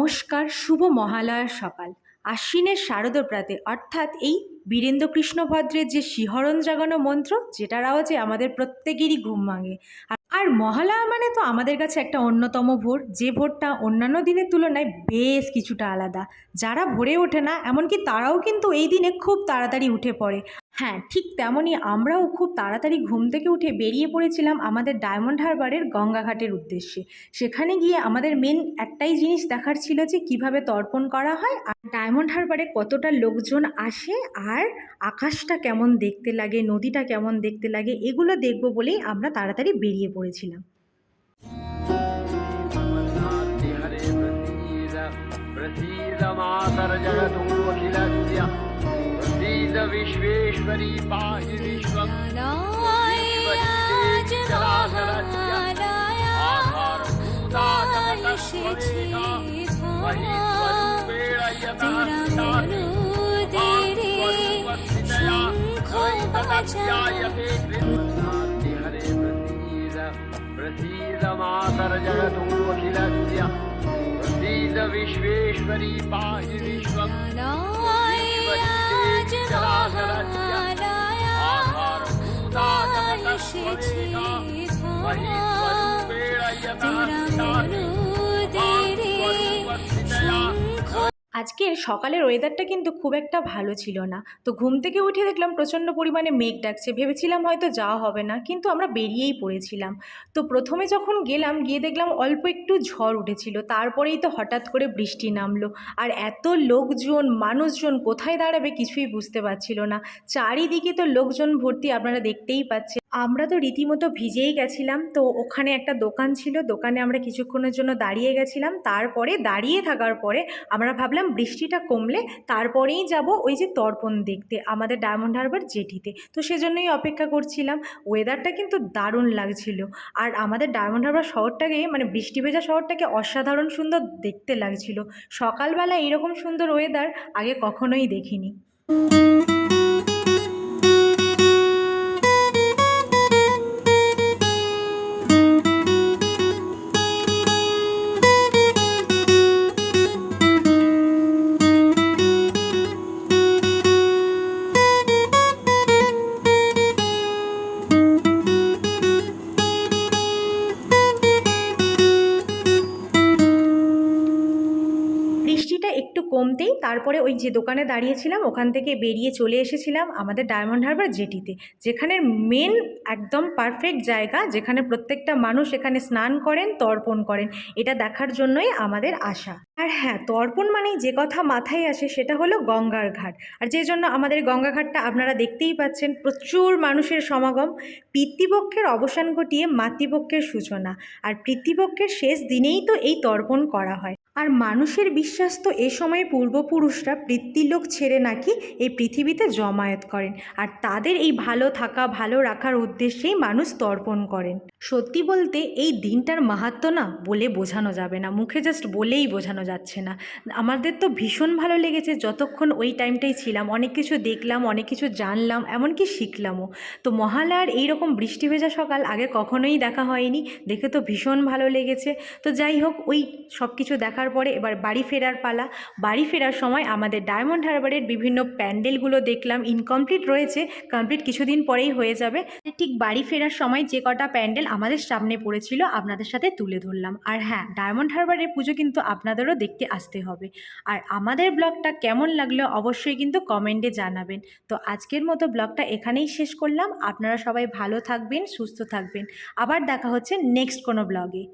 নমস্কার, শুভ মহালয়ার সকাল। আশ্বিনের শারদ প্রাতে অর্থাৎ এই বীরেন্দ্রকৃষ্ণ ভদ্রের যে শিহরণ জাগানো মন্ত্র, যেটার আওয়াজে আমাদের প্রত্যেকেরই ঘুম ভাঙে। আর মহালয়া মানে তো আমাদের কাছে একটা অন্যতম ভোর, যে ভোরটা অন্যান্য দিনের তুলনায় বেশ কিছুটা আলাদা। যারা ভোরে ওঠে না এমনকি তারাও কিন্তু এই দিনে খুব তাড়াতাড়ি উঠে পড়ে। হ্যাঁ, ঠিক তেমনই আমরাও খুব তাড়াতাড়ি ঘুম থেকে উঠে বেরিয়ে পড়েছিলাম আমাদের ডায়মন্ড হারবারের গঙ্গাঘাটের উদ্দেশ্যে। সেখানে গিয়ে আমাদের মেন একটাই জিনিস দেখার ছিল যে কিভাবে তর্পণ করা হয়, আর ডায়মন্ড হারবারে কতটা লোকজন আসে, আর আকাশটা কেমন দেখতে লাগে, নদীটা কেমন দেখতে লাগে, এগুলো দেখবো বলেই আমরা তাড়াতাড়ি বেরিয়ে পড়েছিলাম। विश्वेश्वरी पाहि विश्वं विश्वेश्वरी पाहि विश्वं আজকের সকালের ওয়েদারটা কিন্তু খুব একটা ভালো ছিল না। তো ঘুম থেকে উঠে দেখলাম প্রচণ্ড পরিমাণে মেঘ ডাকছে, ভেবেছিলাম হয়তো যাওয়া হবে না, কিন্তু আমরা বেরিয়েই পড়েছিলাম। তো প্রথমে যখন গেলাম, গিয়ে দেখলাম অল্প একটু ঝড় উঠেছিল, তারপরেই তো হঠাৎ করে বৃষ্টি নামলো। আর এত লোকজন, মানুষজন কোথায় দাঁড়াবে কিছুই বুঝতে পারছিল না। চারিদিকে তো লোকজন ভর্তি, আপনারা দেখতেই পাচ্ছেন। আমরা তো রীতিমতো ভিজেই গেছিলাম। তো ওখানে একটা দোকান ছিল, দোকানে আমরা কিছুক্ষণের জন্য দাঁড়িয়ে গেছিলাম। তারপরে দাঁড়িয়ে থাকার পরে আমরা ভাবলাম বৃষ্টিটা কমলে তারপরেই যাব ওই যে তর্পণ দেখতে আমাদের ডায়মন্ড হারবার জেটিতে। তো সেজন্যই অপেক্ষা করছিলাম। ওয়েদারটা কিন্তু দারুণ লাগছিল, আর আমাদের ডায়মন্ড হারবার শহরটাকে, মানে বৃষ্টি ভেজা শহরটাকে অসাধারণ সুন্দর দেখতে লাগছিল। সকালবেলা এইরকম সুন্দর ওয়েদার আগে কখনোই দেখিনি। বৃষ্টিটা একটু কমতেই তারপরে ওই যে দোকানে দাঁড়িয়েছিলাম ওখান থেকে বেরিয়ে চলে এসেছিলাম আমাদের ডায়মন্ড হারবার জেটিতে, যেখানের মেন একদম পারফেক্ট জায়গা, যেখানে প্রত্যেকটা মানুষ এখানে স্নান করেন, তর্পণ করেন। এটা দেখার জন্যই আমাদের আসা। আর হ্যাঁ, তর্পণ মানেই যে কথা মাথায় আসে সেটা হলো গঙ্গার ঘাট। আর যে জন্য আমাদের গঙ্গাঘাটটা আপনারা দেখতেই পাচ্ছেন, প্রচুর মানুষের সমাগম। পিতৃপক্ষের অবসান ঘটিয়ে মাতৃপক্ষের সূচনা, আর পিতৃপক্ষের শেষ দিনেই তো এই তর্পণ করা হয়। আর মানুষের বিশ্বাস তো এ সময়ে পূর্বপুরুষরা পিতৃলোক ছেড়ে নাকি এই পৃথিবীতে জমায়েত করেন, আর তাদের এই ভালো থাকা, ভালো রাখার উদ্দেশ্যেই মানুষ তর্পণ করেন। সত্যি বলতে এই দিনটার মাহাত্ম্য না বলে বোঝানো যাবে না, মুখে জাস্ট বলেই বোঝানো যাচ্ছে না। আমাদের তো ভীষণ ভালো লেগেছে যতক্ষণ ওই টাইমটাই ছিলাম। অনেক কিছু দেখলাম, অনেক কিছু জানলাম, এমনকি শিখলামও। তো মহালয়ার এইরকম বৃষ্টি ভেজা সকাল আগে কখনোই দেখা হয়নি, দেখে তো ভীষণ ভালো লেগেছে। তো যাই হোক, ওই সব কিছু দেখার পরে এবার বাড়ি ফেরার পালা। বাড়ি ফেরার সময় আমাদের ডায়মন্ড হারবারের বিভিন্ন প্যান্ডেলগুলো দেখলাম। ইনকমপ্লিট রয়েছে, কমপ্লিট কিছুদিন পরেই হয়ে যাবে। ঠিক বাড়ি ফেরার সময় যে কটা প্যান্ডেল আমাদের সামনে পড়েছিল আপনাদের সাথে তুলে ধরলাম। আর হ্যাঁ, ডায়মন্ড হারবারের পুজো কিন্তু আপনাদেরও দেখতে আসতে হবে। আর আমাদের ব্লগটা কেমন লাগলো অবশ্যই কিন্তু কমেন্টে জানাবেন। তো আজকের মতো ব্লগটা এখানেই শেষ করলাম। আপনারা সবাই ভালো থাকবেন, সুস্থ থাকবেন। আবার দেখা হচ্ছে নেক্সট কোনো ব্লগে।